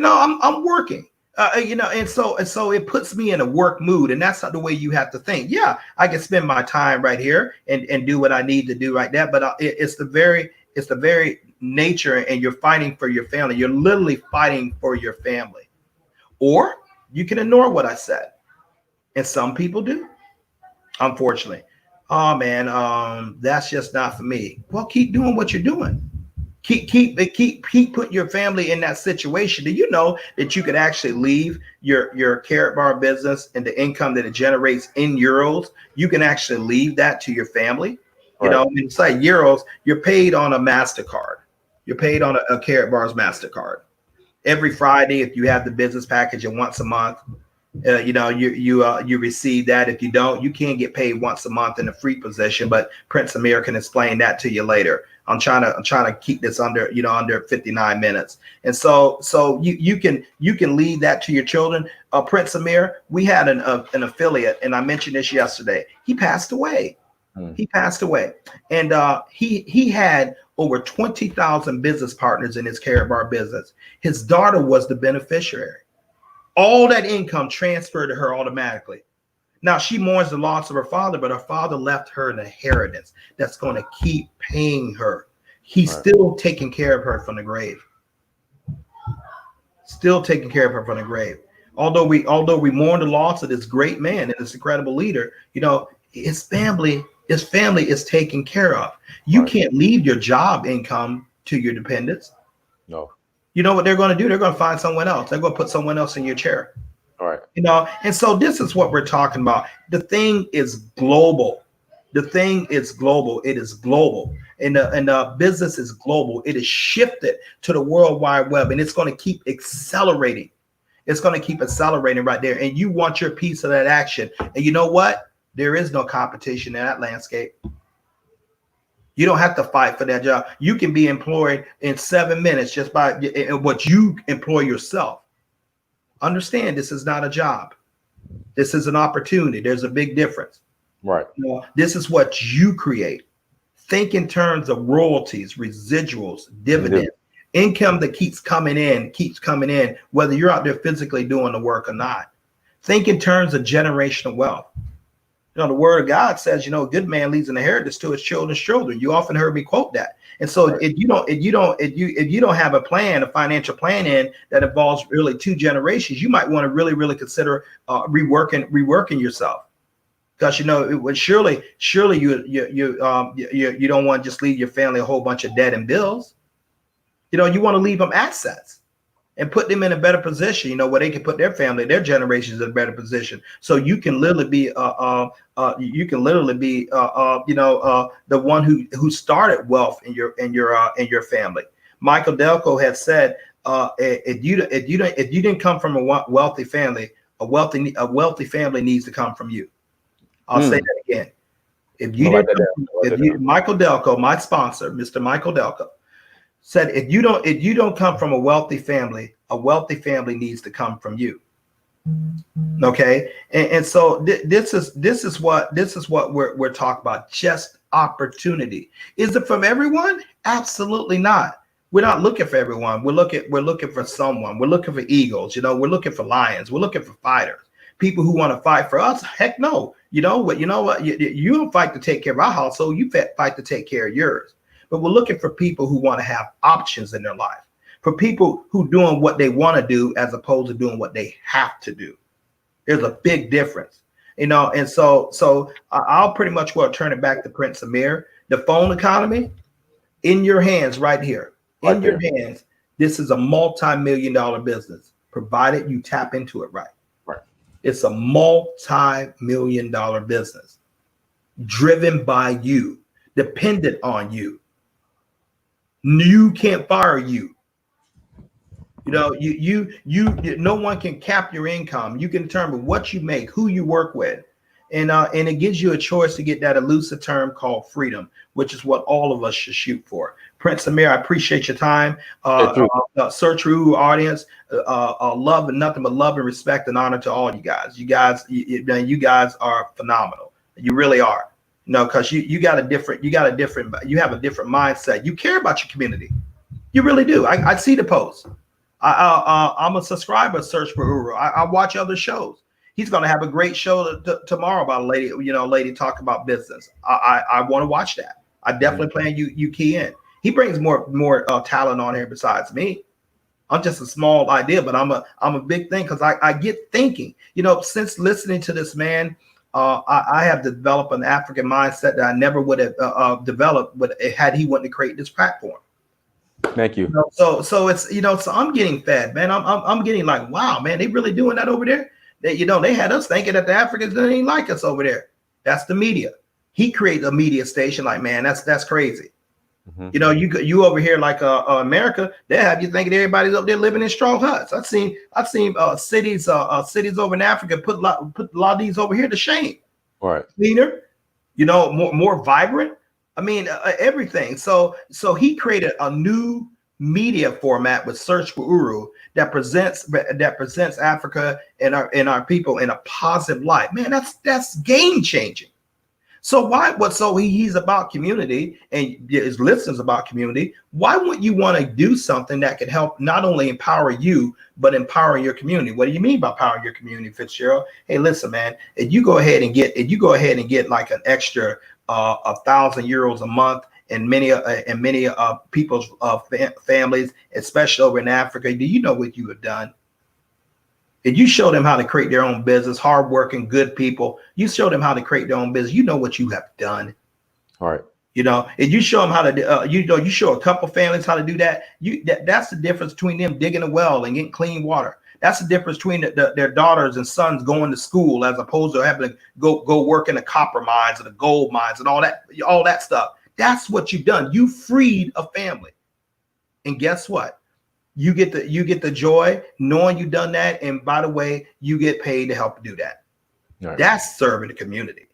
I'm working. And so it puts me in a work mood, and that's not the way you have to think. Yeah, I can spend my time right here and do what I need to do right now, but it's the very nature, and you're fighting for your family. You're literally fighting for your family, or you can ignore what I said, and some people do, unfortunately. Oh man, that's just not for me. Well, keep doing what you're doing. Keep putting your family in that situation. Do you know that you could actually leave your carrot bar business and the income that it generates in euros? You can actually leave that to your family. You Right. know, it's like euros. You're paid on a MasterCard. You're paid on a Carrot Bars MasterCard. Every Friday, if you have the business package, and once a month, you receive that. If you don't, you can't get paid once a month in a free position. But Prince Amir can explain that to you later. I'm trying to keep this under 59 minutes, and so you can leave that to your children. Prince Amir, we had an affiliate, and I mentioned this yesterday. He passed away. He passed away, and he had over 20,000 business partners in his Carrot Bar business. His daughter was the beneficiary. All that income transferred to her automatically. Now she mourns the loss of her father, but her father left her an inheritance that's going to keep paying her. He's still taking care of her from the grave. Still taking care of her from the grave. Although we mourn the loss of this great man and this incredible leader, his family is taken care of. You can't leave your job income to your dependents. No. You know what they're going to do? They're going to find someone else. They're going to put someone else in your chair. All right. And so this is what we're talking about. The thing is global. The thing is global. It is global. And the business is global. It is shifted to the World Wide Web, and it's going to keep accelerating. It's going to keep accelerating right there. And you want your piece of that action. And you know what? There is no competition in that landscape. You don't have to fight for that job. You can be employed in 7 minutes just by what you employ yourself. Understand, this is not a job. This is an opportunity. There's a big difference. Right. This is what you create. Think in terms of royalties, residuals, dividends, income that keeps coming in, whether you're out there physically doing the work or not. Think in terms of generational wealth. The word of God says, a good man leaves an inheritance to his children's children. You often heard me quote that. And so if you don't have a plan, a financial plan that involves really 2 generations, you might want to really, really consider reworking yourself. Because surely you don't want to just leave your family a whole bunch of debt and bills. You want to leave them assets and put them in a better position, where they can put their family, their generations in a better position. So you can literally be, the one who started wealth in your family. Michael Delco had said, if you didn't come from a wealthy family, a wealthy family needs to come from you. I'll say that again. Michael Delco, my sponsor, Mr. Michael Delco, said if you don't come from a wealthy family needs to come from you. Okay, and so this is what we're talking about. Just opportunity. Is it from everyone? Absolutely not. We're not looking for everyone. We're looking for someone. We're looking for eagles. We're looking for lions. We're looking for fighters. People who want to fight for us. Heck no. You know what? You don't fight to take care of our household. You fight to take care of yours. But we're looking for people who want to have options in their life, for people who doing what they want to do as opposed to doing what they have to do. There's a big difference, and so I'll pretty much want to turn it back to Prince Amir. The phone economy in your hands right here, in your hands. This is a multi-million-dollar business, provided you tap into it right. Right. It's a multi-million-dollar business driven by you, dependent on you. You can't fire you. No one can cap your income. You can determine what you make, who you work with, and it gives you a choice to get that elusive term called freedom, which is what all of us should shoot for. Prince Amir, I appreciate your time. Search Rue audience, love and nothing but love and respect and honor to all you guys. You guys are phenomenal. You really are. Because you have a different mindset. You care about your community. You really do. I see the posts. I'm a subscriber of Search for Uru. I watch other shows. He's going to have a great show tomorrow about a lady talking about business. I want to watch that. I definitely plan you key in. He brings more talent on here besides me. I'm just a small idea, but I'm a big thing because I get thinking. Since listening to this man, I have developed an African mindset that I never would have developed, but had he wanted to create this platform. Thank you. So it's so I'm getting fed, man. I'm getting like, wow, man, they really doing that over there. They had us thinking that the Africans didn't like us over there. That's the media. He created a media station, like, man, that's crazy. You over here like America, they have you thinking everybody's up there living in straw huts. I've seen cities over in Africa put a lot of these over here to shame. Right. Cleaner, more vibrant. I mean, everything. So he created a new media format with Search for Uru that presents Africa and our people in a positive light. Man, that's game changing. So he's about community and his listeners about community. Why wouldn't you want to do something that could help not only empower you, but empower your community? What do you mean by empowering your community, Fitzgerald? Hey, listen, man, if you go ahead and get like an extra 1,000 euros a month in many people's families, especially over in Africa, do you know what you have done? If you show them how to create their own business, hardworking, good people, you show them how to create their own business, you know what you have done. All right. If you show them how to, you show a couple families how to do that, that's the difference between them digging a well and getting clean water. That's the difference between their daughters and sons going to school as opposed to having to go work in the copper mines and the gold mines and all that stuff. That's what you've done. You freed a family. And guess what? You get the joy knowing you've done that. And by the way, you get paid to help do that. Right. That's serving the community,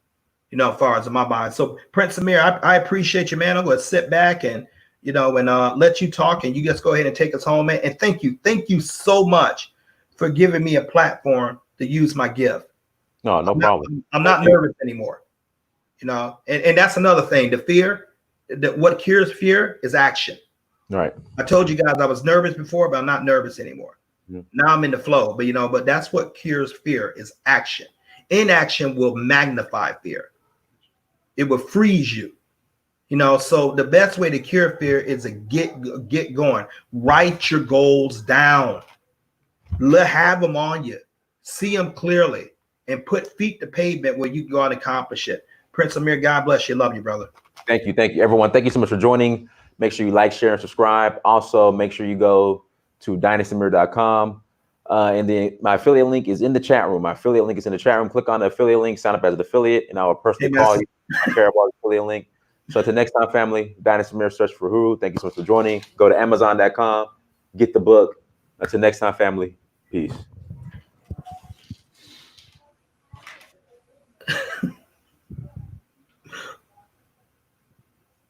as far as in my mind. So Prince Amir, I appreciate you, man. I'm going to sit back and let you talk, and you just go ahead and take us home, man. And thank you so much for giving me a platform to use my gift. No problem. I'm not nervous anymore, and that's another thing. The fear, what cures fear is action. Right. I told you guys I was nervous before, but I'm not nervous anymore. Now I'm in the flow, but that's what cures fear is action. Inaction will magnify fear. It will freeze you. So the best way to cure fear is to get going. Write your goals down. Have them on you. See them clearly and put feet to pavement where you can go out and accomplish it. Prince Amir, God bless you. Love you, brother. Thank you, everyone. Thank you so much for joining. Make sure you like, share, and subscribe. Also, make sure you go to dynastymir.com. And my affiliate link is in the chat room. Click on the affiliate link, sign up as an affiliate, and I will personally call you. I care about the affiliate link. So until next time, family, Dynasty Mir, Search for Uru. Thank you so much for joining. Go to Amazon.com, get the book. Until next time, family, peace.